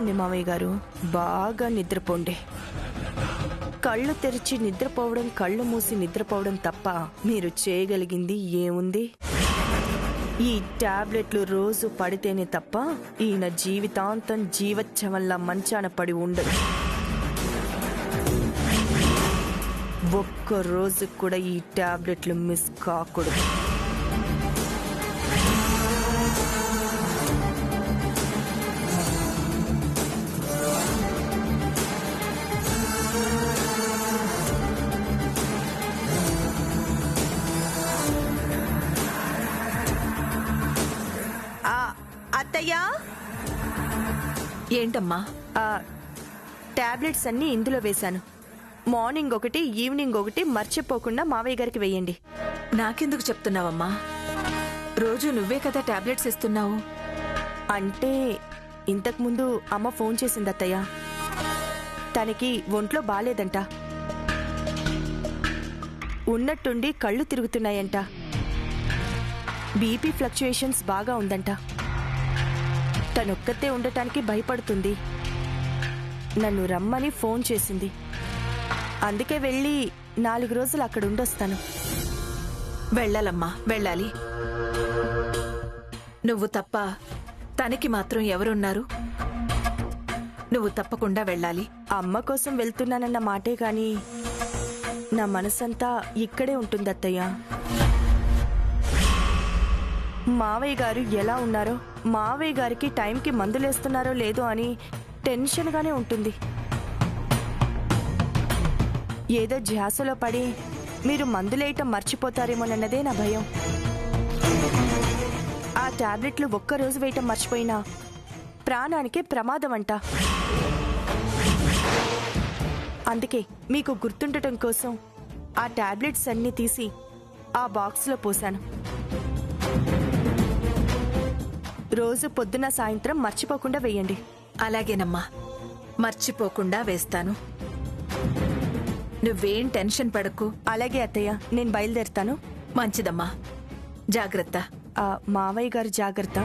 నిద్రపోండి మావయ్య గారు, బాగా నిద్రపోండి. కళ్ళు తెరిచి నిద్రపోవడం, కళ్ళు మూసి నిద్రపోవడం తప్ప మీరు చేయగలిగింది ఏముంది? ఈ టాబ్లెట్లు రోజు పడితేనే తప్ప ఈయన జీవితాంతం జీవచ్చవల్లా మంచాన పడి ఉండదు. ఒక్క రోజు కూడా ఈ టాబ్లెట్లు మిస్ కాకూడదు. అత్తయ్యా, ఏంటమ్మా? టాబ్లెట్స్ అన్నీ ఇందులో వేశాను. మార్నింగ్ ఒకటి, ఈవినింగ్ ఒకటి మర్చిపోకుండా మావయ్య గారికి వేయండి. నాకెందుకు చెప్తున్నావమ్మా? రోజు నువ్వే కదా టాబ్లెట్స్ ఇస్తున్నావు. అంటే ఇంతకుముందు అమ్మ ఫోన్ చేసింది అత్తయ్య. తనకి ఒంట్లో బాలేదంట, ఉన్నట్టుండి కళ్ళు తిరుగుతున్నాయంట, బీపీ ఫ్లక్చుయేషన్స్ బాగా ఉందంట. తనొక్కతే ఉండటానికి భయపడుతుంది. నన్ను రమ్మని ఫోన్ చేసింది. అందుకే వెళ్ళి 4 రోజులు అక్కడ ఉండొస్తాను. వెళ్ళాలమ్మా, వెళ్ళాలి. నువ్వు తప్ప తనకి మాత్రం ఎవరున్నారు? నువ్వు తప్పకుండా వెళ్ళాలి. అమ్మ కోసం వెళ్తున్నానన్న మాటే గాని నా మనసంతా ఇక్కడే ఉంటుంది అత్తయ్య. మావయ్య గారు ఎలా ఉన్నారో, మావయ్య గారికి టైంకి మందులేస్తున్నారో లేదో అని టెన్షన్గానే ఉంటుంది. ఏదో ధ్యాసలో పడి మీరు మందులేయటం మర్చిపోతారేమోనన్నదే నా భయం. ఆ టాబ్లెట్లు ఒక్కరోజు వేయటం మర్చిపోయినా ప్రాణానికి ప్రమాదం అంట. అందుకే మీకు గుర్తుండటం కోసం ఆ టాబ్లెట్స్ అన్నీ తీసి ఆ బాక్స్లో పోశాను. రోజు పొద్దున సాయంత్రం మర్చిపోకుండా వేయండి. అలాగేనమ్మా, మర్చిపోకుండా వేస్తాను. నువ్వేం టెన్షన్ పడకు. అలాగే అత్తయ్య, నేను బయలుదేరుతాను. మంచిదమ్మా, జాగ్రత్త. మావయ్య గారు జాగ్రత్త.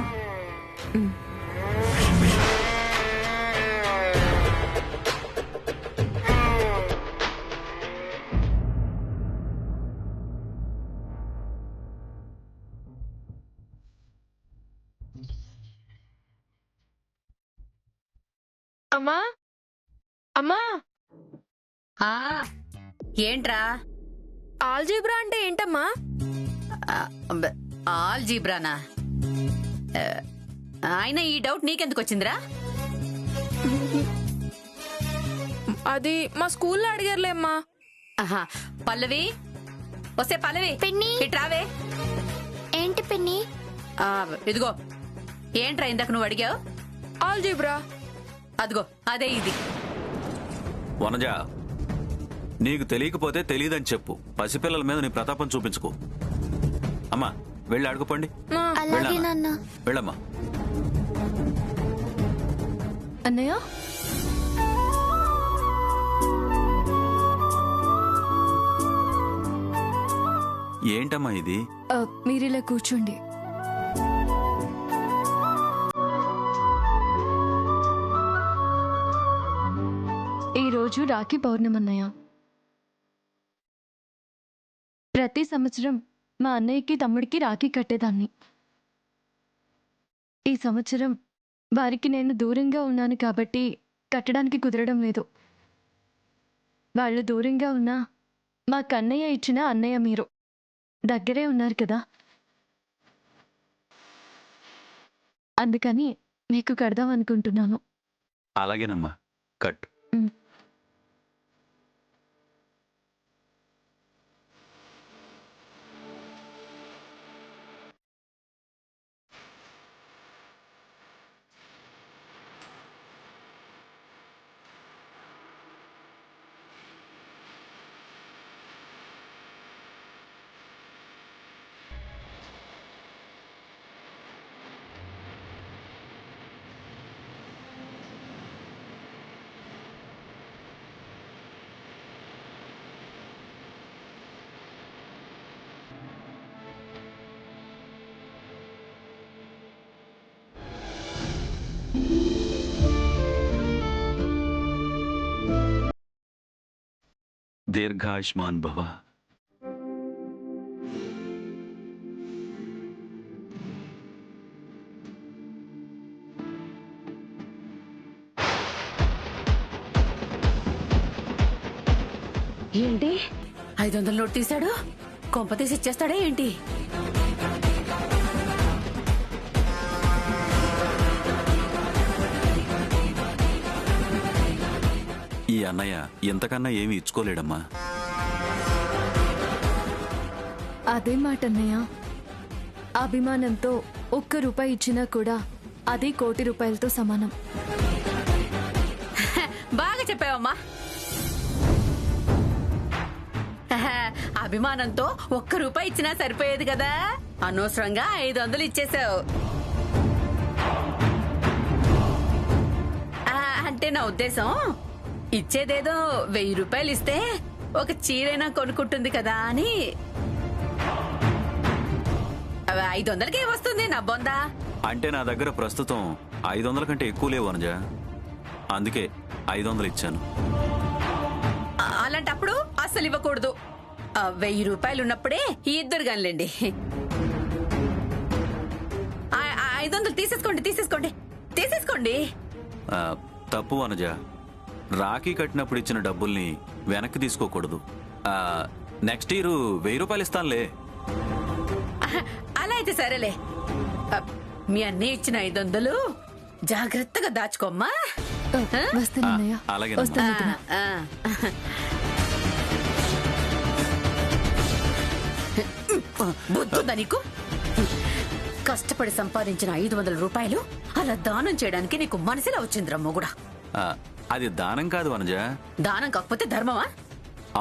అమ్మా, అమ్మా, ఏంట్రా? ఆల్జీబ్రా అంటే ఏంటమ్మా? ఆల్జీబ్రానా? ఆయన ఈ డౌట్ నీకెందుకు వచ్చిందిరా? అది మా స్కూల్లో అడిగారులే అమ్మా. పల్లవి, వస్తే పల్లవి, పిన్ని, ఇట్రావే. ఏంటి పిన్ని? ఇదిగో, ఏంట్రా ఇందాక నువ్వు అడిగావు? ఆల్జీబ్రా. అదిగో అదే ఇది. వనజ, నీకు తెలియకపోతే తెలియదని చెప్పు. పసిపిల్లల మీద నీ ప్రతాపం చూపించుకో. అమ్మా, వెళ్ళి ఆడుకోపండి. అలాగే నాన్న. వెళ్ళమ్మా. అన్నయ్య, ఏంటమ్మా ఇది? మీరిలా కూర్చోండి. ఈరోజు రాఖీ పౌర్ణమి అన్నయ్య. ప్రతి సంవత్సరం మా అన్నయ్యకి తమ్ముడికి రాఖీ కట్టేదాన్ని. ఈ సంవత్సరం వారికి నేను దూరంగా ఉన్నాను కాబట్టి కట్టడానికి కుదరడం లేదు. వాళ్ళు దూరంగా ఉన్నా మా కన్నయ్య ఇచ్చిన అన్నయ్య మీరు దగ్గరే ఉన్నారు కదా, అందుకని మీకు కడదాం అనుకుంటున్నాను. అలాగేనమ్మా, కట్టు. దీర్ఘాయుష్మాన్ భవ. ఏంటి 500 నోట్ తీశాడు? కొంప తీసి ఇచ్చేస్తాడా ఏంటి? ఈ అన్నయ్య ఇంతకన్నా ఏమీ ఇచ్చుకోలేడమ్మా. అదే మాట అన్నయ్య. అభిమానంతో ₹1 ఇచ్చినా కూడా అది ₹1,00,00,000తో సమానం. బాగా చెప్పావమ్మా. అభిమానంతో ₹1 ఇచ్చినా సరిపోయేది కదా, అనవసరంగా 500 ఇచ్చేసావు. అంటే నా ఉద్దేశం, ఇచ్చేదేదో ₹1000 ఇస్తే ఒక చీరైనా కొనుక్కుంటుంది కదా అని. 500కే వస్తుంది నా బొందా. అంటే నా దగ్గర ప్రస్తుతం 500 కంటే ఎక్కువ లేవు వనజ, అందుకే 500 ఇచ్చాను. అలాంటప్పుడు అస్సలు ఇవ్వకూడదు. ₹1000 ఉన్నప్పుడే ఇద్దరు గానిలేండి. 500 తీసేసుకోండి. తప్పు వనజ, రాఖీ కట్టినప్పుడు ఇచ్చిన డబ్బుల్ని వెనక్కి తీసుకోకూడదు. Next year ₹1000 ఇస్తానులే. అలా అయితే సరేలే. మీ అన్నయ్య ఇచ్చిన 500 జాగ్రత్తగా దాచుకోమ్మా. వస్తానన్నయ్య. అలాగే వస్తాను వదినా. బుద్ధుందా నీకు? కష్టపడి సంపాదించిన ₹500 అలా దానం చేయడానికి నీకు మనసులా వచ్చిందిరా మొగుడా. అది దానం కాదు వనజ. దానం కాకపోతే ధర్మమా?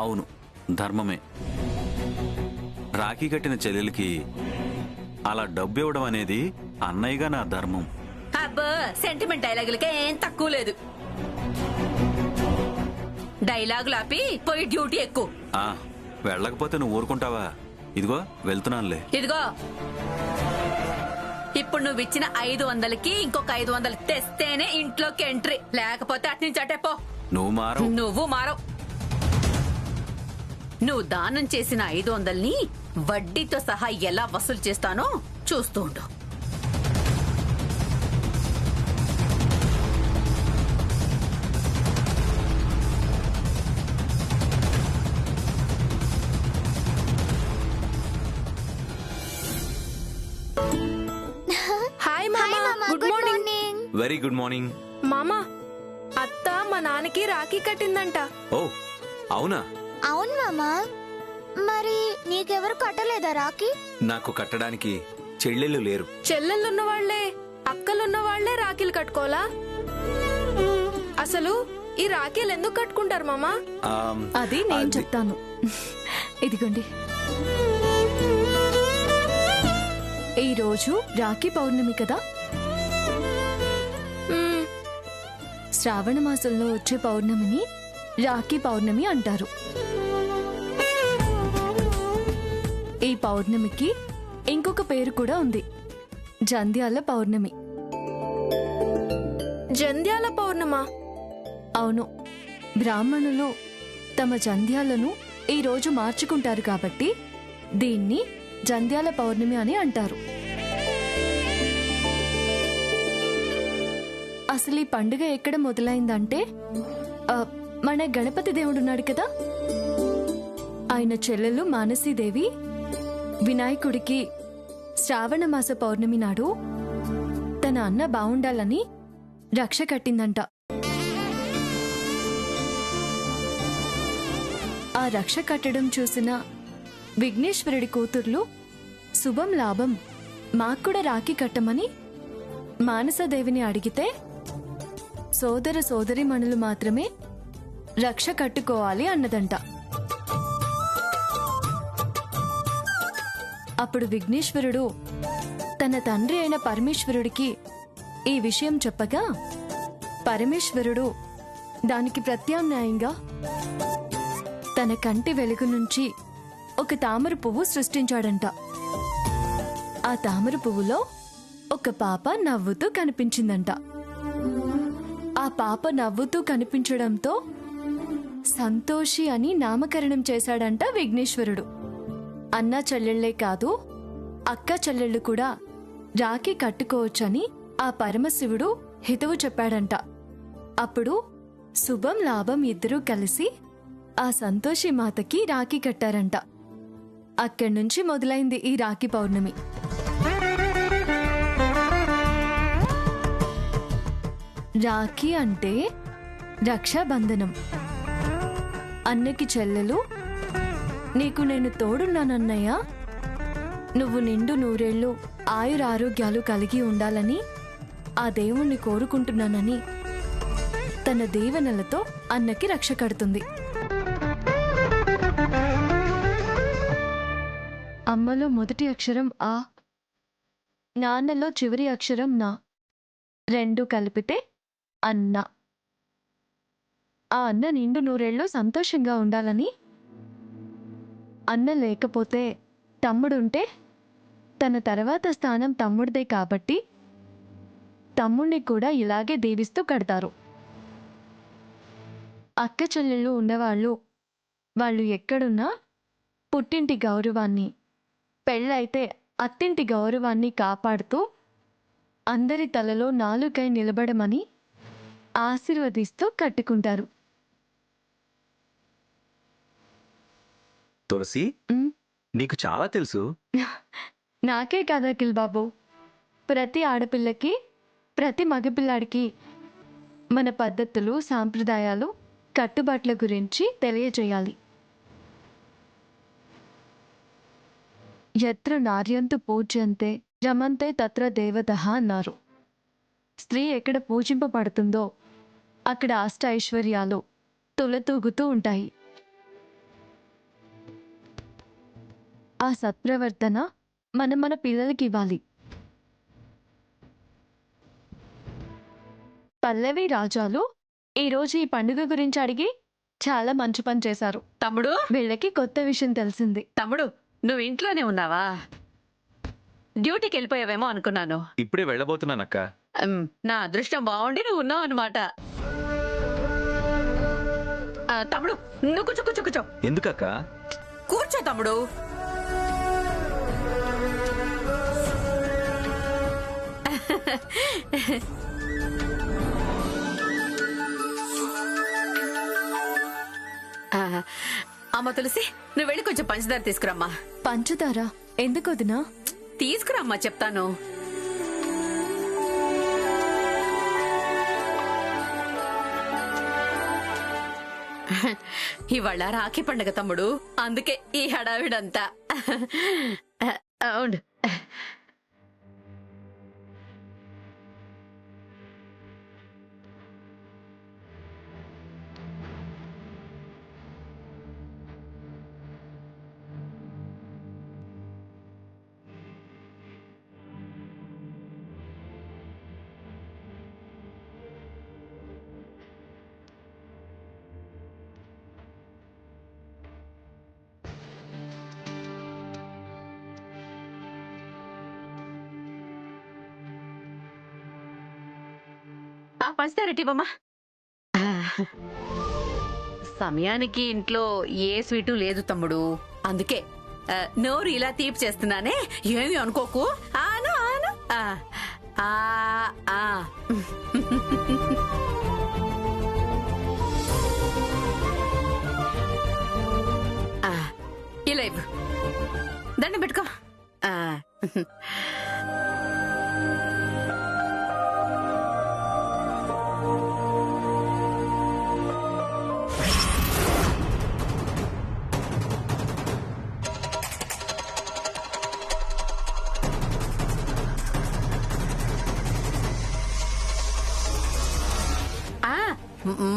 అవును, ధర్మమే. రాఖీ కట్టిన చెల్లెలకి అలా డబ్బు ఇవ్వడం అనేది అన్నయ్యగా నా ధర్మం. అబ్బో, సెంటిమెంట్ డైలాగులకే ఏం తక్కువ లేదు. డైలాగులు ఆపి పోయి డ్యూటీ ఎక్కువ. వెళ్ళకపోతే నువ్వు ఊరుకుంటావా? ఇదిగో వెళ్తున్నానులే. ఇదిగో, ఇప్పుడు నువ్వు ఇచ్చిన 500కి ఇంకొక 500 తెస్తేనే ఇంట్లోకి ఎంట్రీ, లేకపోతే అట్నుంచి అటే పో. నువ్వు మారవు. నువ్వు దానం చేసిన 500ని వడ్డీతో సహా ఎలా వసూలు చేస్తానో చూస్తూ ఉండు. హాయ్ మామా, good morning. Very good morning. మామా, అత్త మా నాన్నకి రాఖీ కట్టిందంట. ఓ అవునా? అవును మామా. మరి నీకెవరు కట్టలేదా రాఖీ? నాకు కట్టడానికి చెల్లెళ్ళు లేరు. చెల్లెళ్ళున్న వాళ్లే, అక్కలున్న వాళ్లే రాఖీలు కట్టుకోవాలా? అసలు ఈ రాఖీలు ఎందుకు కట్టుకుంటారు మామా? అది నేను చెప్తాను. ఇదిగోండి, ఈ రోజు రాఖీ పౌర్ణమి కదా. శ్రావణ మాసంలో వచ్చే పౌర్ణమిని రాఖీ పౌర్ణమి అంటారు. ఈ పౌర్ణమికి ఇంకొక పేరు కూడా ఉంది, జంధ్యాల పౌర్ణమి. జంధ్యాల పౌర్ణమా? అవును, బ్రాహ్మణులు తమ జంధ్యాలను ఈ రోజు మార్చుకుంటారు కాబట్టి దీన్ని జంధ్యాల పౌర్ణమి అని అంటారు. అసలు ఈ పండుగ ఎక్కడ మొదలైందంటే, మన గణపతి దేవుడున్నాడు కదా, ఆయన చెల్లెలు మానసీదేవి వినాయకుడికి శ్రావణ మాస పౌర్ణమి నాడు తన అన్న బావుండాలని రక్ష కట్టిందంట. ఆ రక్ష కట్టడం చూసిన విఘ్నేశ్వరుడి కూతుర్లు శుభం లాభం మాక్కూడా రాఖీ కట్టమని మానసదేవిని అడిగితే సోదర సోదరీమణులు మాత్రమే రక్ష కట్టుకోవాలి అన్నదంట. అప్పుడు విఘ్నేశ్వరుడు తన తండ్రి అయిన పరమేశ్వరుడికి ఈ విషయం చెప్పగా పరమేశ్వరుడు దానికి ప్రత్యామ్నాయంగా తన కంటి వెలుగు నుంచి ఒక తామర పువ్వు సృష్టించాడంట. ఆ తామర పువ్వులో ఒక పాప నవ్వుతూ కనిపించిందంట. ఆ పాప నవ్వుతూ కనిపించడంతో సంతోషి అని నామకరణం చేశాడంట విఘ్నేశ్వరుడు. అన్నా చెల్లెళ్లే కాదు, అక్క చెల్లెళ్ళు కూడా రాఖీ కట్టుకోవచ్చని ఆ పరమశివుడు హితవు చెప్పాడంట. అప్పుడు శుభం లాభం ఇద్దరూ కలిసి ఆ సంతోషి మాతకి రాఖీ కట్టారంట. అక్కడి నుంచి మొదలైంది ఈ రాఖీ పౌర్ణమి. రాఖీ అంటే రక్షాబంధనం. అన్నకి చెల్లెలు, నీకు నేను తోడున్నానన్నయ్య, నువ్వు నిండు నూరేళ్లు ఆయురారోగ్యాలు కలిగి ఉండాలని ఆ దేవుణ్ణి కోరుకుంటున్నానని తన దీవెనలతో అన్నకి రక్ష కడుతుంది. అమ్మలో మొదటి అక్షరం ఆ, నాన్నలో చివరి అక్షరం నా, రెండు కలిపితే అన్న. ఆ అన్న నిండు నూరేళ్ళు సంతోషంగా ఉండాలని, అన్న లేకపోతే తమ్ముడుంటే తన తర్వాత స్థానం తమ్ముడిదే కాబట్టి తమ్ముడిని కూడా ఇలాగే దీవిస్తూ కడతారు. అక్క చెల్లెళ్ళు ఉన్నవాళ్ళు వాళ్ళు ఎక్కడున్నా పుట్టింటి గౌరవాన్ని, పెళ్ళైతే అత్తింటి గౌరవాన్ని కాపాడుతూ అందరి తలలో నాలుకై నిలబడమని ఆశీర్వదిస్తూ కట్టుకుంటారు. తులసి, నీకు చాలా తెలుసు. నాకే కాదు అఖిల్ బాబు, ప్రతి ఆడపిల్లకి ప్రతి మగపిల్లాడికి మన పద్ధతులు, సాంప్రదాయాలు, కట్టుబాట్ల గురించి తెలియజేయాలి. ఎత్ర నార్యంతు పూజ్యంతే రమంతే తత్ర దేవతః అన్నారు. స్త్రీ ఎక్కడ పూజింపబడుతుందో అక్కడ అష్ట ఐశ్వర్యాలు తులతూగుతూ ఉంటాయి. ఆ సత్ప్రవర్తన మన పిల్లలకి ఇవ్వాలి. పల్లవి రాజాలు ఈరోజు ఈ పండుగ గురించి అడిగి చాలా మంచి పని చేశారు. తమ్ముడు, వీళ్ళకి కొత్త విషయం తెలిసింది. తమ్ముడు, నువ్వు ఇంట్లోనే ఉన్నావా? డ్యూటీకి వెళ్ళిపోయావేమో అనుకున్నాను. ఇప్పుడే వెళ్ళబోతున్నానక్క. నా అదృష్టం బాగుండి నువ్వు ఉన్నావు అనమాట. తమ్ముడు, నువ్వు కూర్చో. ఎందుకక్క? కూర్చో తమ్ముడు. అమ్మ తులసి, నువ్వు వెళ్ళి కొంచెం పంచదార తీసుకురమ్మా. పంచదార ఎందుకు వదినా? తీసుకురమ్మా, చెప్తాను. ఇవాళ రాఖీ పండుగ తమ్ముడు, అందుకే ఈ హడావిడంతా. అవును. పంచుతారటివమ్మా. సమయానికి ఇంట్లో ఏ స్వీటు లేదు తమ్ముడు, అందుకే నోరు ఇలా తీపి చేస్తున్నానే, ఏమి అనుకోకు. ఆను ఆను. ఇలా ఇవ్వు, దండం పెట్టుకో.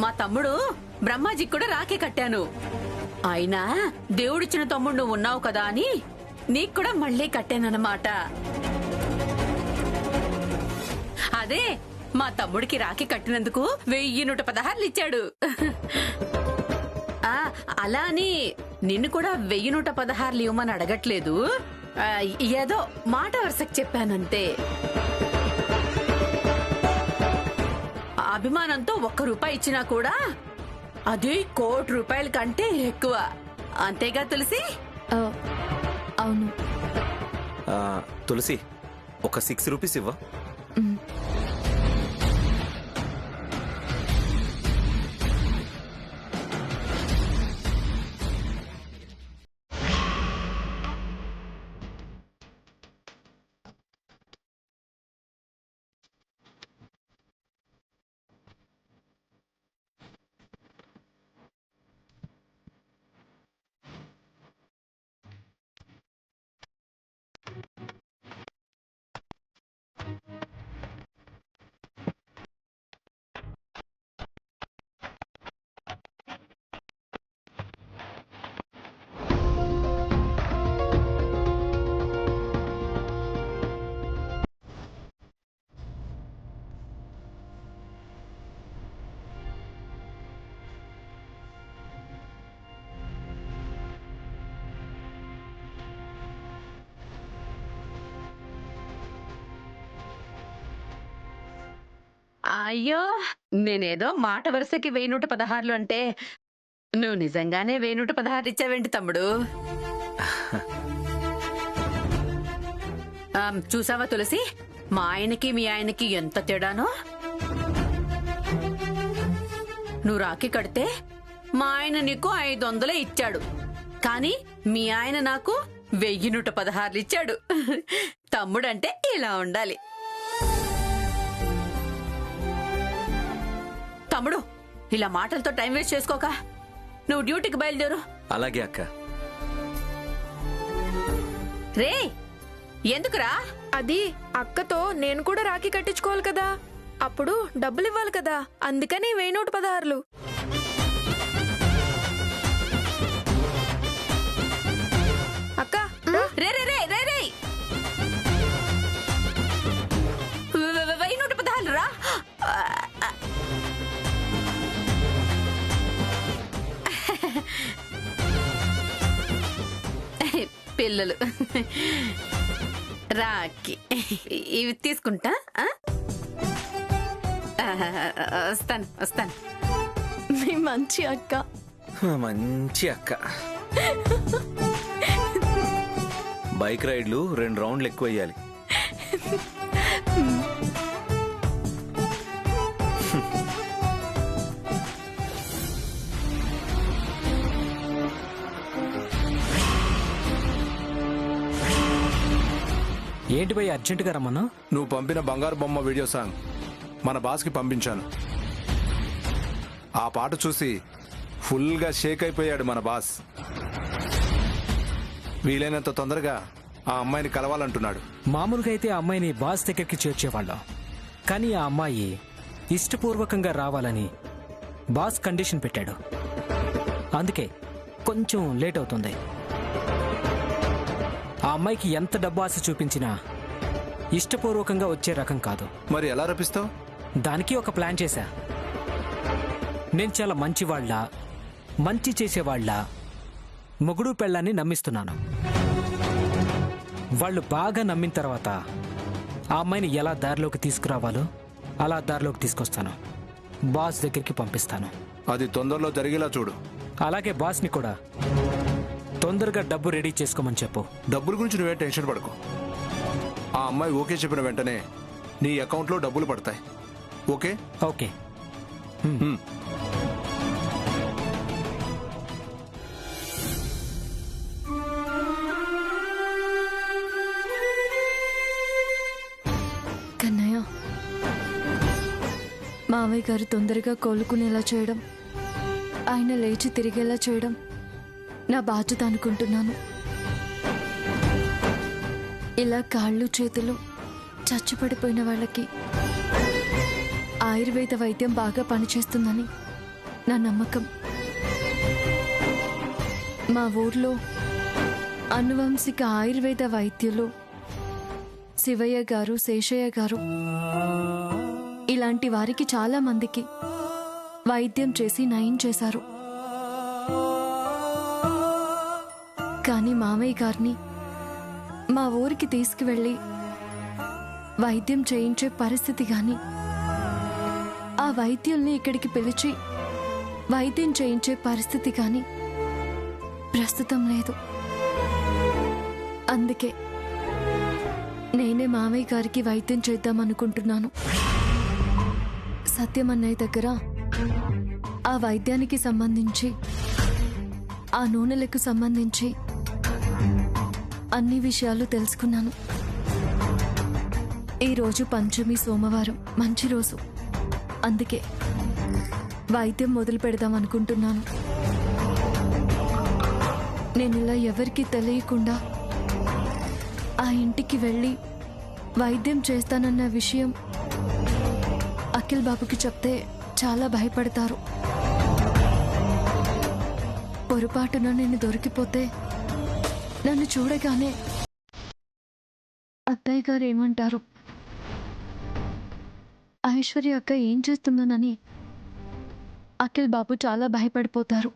మా తమ్ముడు బ్రహ్మాజీకి కూడా రాఖీ కట్టాను. అయినా దేవుడిచ్చిన తమ్ముడు నువ్వు ఉన్నావు కదా అని నీకు కూడా మళ్ళీ కట్టానన్నమాట. అదే మా తమ్ముడికి రాఖీ కట్టినందుకు 1116 ఇచ్చాడు. అలా అని నిన్ను కూడా 1116 ఇవ్వమని అడగట్లేదు, ఏదో మాట వరుసకు చెప్పానంతే. అభిమానంతో 1 రూపాయి ఇచ్చినా కూడా అది ₹1,00,00,000 కంటే ఎక్కువ. అంతేగా తులసి? ఆ, అవును. తులసి, ఒక ₹6 ఇవ్వ. మ్. అయ్యో, నేనేదో మాట వరుసకి 1116 అంటే నువ్వు నిజంగానే 1116 ఇచ్చావేంటి తమ్ముడు? చూసావా తులసి, మా ఆయనకి మీ ఆయనకి ఎంత తేడానో. నువ్వు రాఖీ కడితే మా ఆయన నీకు 500 ఇచ్చాడు, కానీ మీ ఆయన నాకు 1116 ఇచ్చాడు. తమ్ముడంటే ఇలా ఉండాలి. తమ్ముడు, ఇలా మాటలతో టైం వేస్ట్ చేసుకోక నువ్వు డ్యూటీకి బయలుదేరు. అలాగే అక్క. రే, ఎందుకురా? అది అక్కతో నేను కూడా రాఖీ కట్టించుకోవాలి కదా, అప్పుడు డబ్బులు ఇవ్వాలి కదా, అందుకని 1116. అక్క రే రే రే రే రే 1116 రా. పిల్లలు రాఖీ ఇవి తీసుకుంటా. వస్తాను వస్తాను. మీ మంచి అక్క. మంచి అక్క. బైక్ రైడ్లు 2 రౌండ్లు ఎక్కువ వేయాలి. ఏంటి భయ్ అర్జెంటుగా రమ్మన్నా? నువ్వు పంపిన బంగారు బొమ్మ వీడియో సాంగ్ మన బాస్కి పంపించాను. ఆ పాట చూసి ఫుల్గా షేక్ అయిపోయాడు మన బాస్. వీలైనంత తొందరగా ఆ అమ్మాయిని కలవాలంటున్నాడు. మామూలుగా అయితే ఆ అమ్మాయిని బాస్ దగ్గరికి చేర్చేవాళ్ళం, కానీ ఆ అమ్మాయి ఇష్టపూర్వకంగా రావాలని బాస్ కండిషన్ పెట్టాడు. అందుకే కొంచెం లేట్ అవుతుంది. ఆ అమ్మాయికి ఎంత డబ్బు ఆశ చూపించినా ఇష్టపూర్వకంగా వచ్చే రకం కాదు. మరి ఎలా రప్పిస్తావు? దానికి ఒక ప్లాన్ చేశా. నేను చాలా మంచివాళ్ళ, మంచి చేసేవాళ్ళ మొగుడు పెళ్ళాన్ని నమ్మిస్తున్నాను. వాళ్ళు బాగా నమ్మిన తర్వాత ఆ అమ్మాయిని ఎలా దారిలోకి తీసుకురావాలో అలా దారిలోకి తీసుకొస్తాను. బాస్ దగ్గరికి పంపిస్తాను. అది తొందరలో జరిగేలా చూడు. అలాగే బాస్ని కూడా తొందరగా డబ్బు రెడీ చేసుకోమని చెప్పు. డబ్బుల గురించి నువ్వే టెన్షన్ పడకు. ఆ అమ్మాయి ఓకే చెప్పిన వెంటనే నీ అకౌంట్లో డబ్బులు పడతాయి. ఓకే? ఓకే. కన్నయ్య, మావయ్య గారు తొందరగా కోలుకునేలా చేయడం, ఆయన లేచి తిరిగేలా చేయడం నా బాధ్యత అనుకుంటున్నాను. ఇలా కాళ్ళు చేతులు చచ్చుపడిపోయిన వాళ్ళకి ఆయుర్వేద వైద్యం బాగా పనిచేస్తుందని నా నమ్మకం. మా ఊర్లో అనువంశిక ఆయుర్వేద వైద్యులు శివయ్య గారు, శేషయ్య గారు ఇలాంటి వారికి చాలా మందికి వైద్యం చేసి నయం చేశారు. కానీ మామయ్య గారిని మా ఊరికి తీసుకువెళ్ళి వైద్యం చేయించే పరిస్థితి గాని, ఆ వైద్యుల్ని ఇక్కడికి పిలిచి వైద్యం చేయించే పరిస్థితి కానీ ప్రస్తుతం లేదు. అందుకే నేనే మామయ్య గారికి వైద్యం చేద్దాం అనుకుంటున్నాను. సత్యం అన్నయ్య దగ్గర ఆ వైద్యానికి సంబంధించి, ఆ నూనెలకు సంబంధించి అన్ని విషయాలు తెలుసుకున్నాను. ఈరోజు పంచమి సోమవారం, మంచి రోజు. అందుకే వైద్యం మొదలు పెడదాం అనుకుంటున్నాను. నేను ఇలా ఎవరికీ తెలియకుండా ఆ ఇంటికి వెళ్ళి వైద్యం చేస్తానన్న విషయం అఖిల్ బాబుకి చెప్తే చాలా భయపడతారు. పొరపాటున నేను దొరికిపోతే నన్ను చూడగానే అత్తయ్య గారు ఏమంటారు, ఐశ్వర్య అక్క ఏం చేస్తుందోనని అఖిల్ బాబు చాలా భయపడిపోతారు.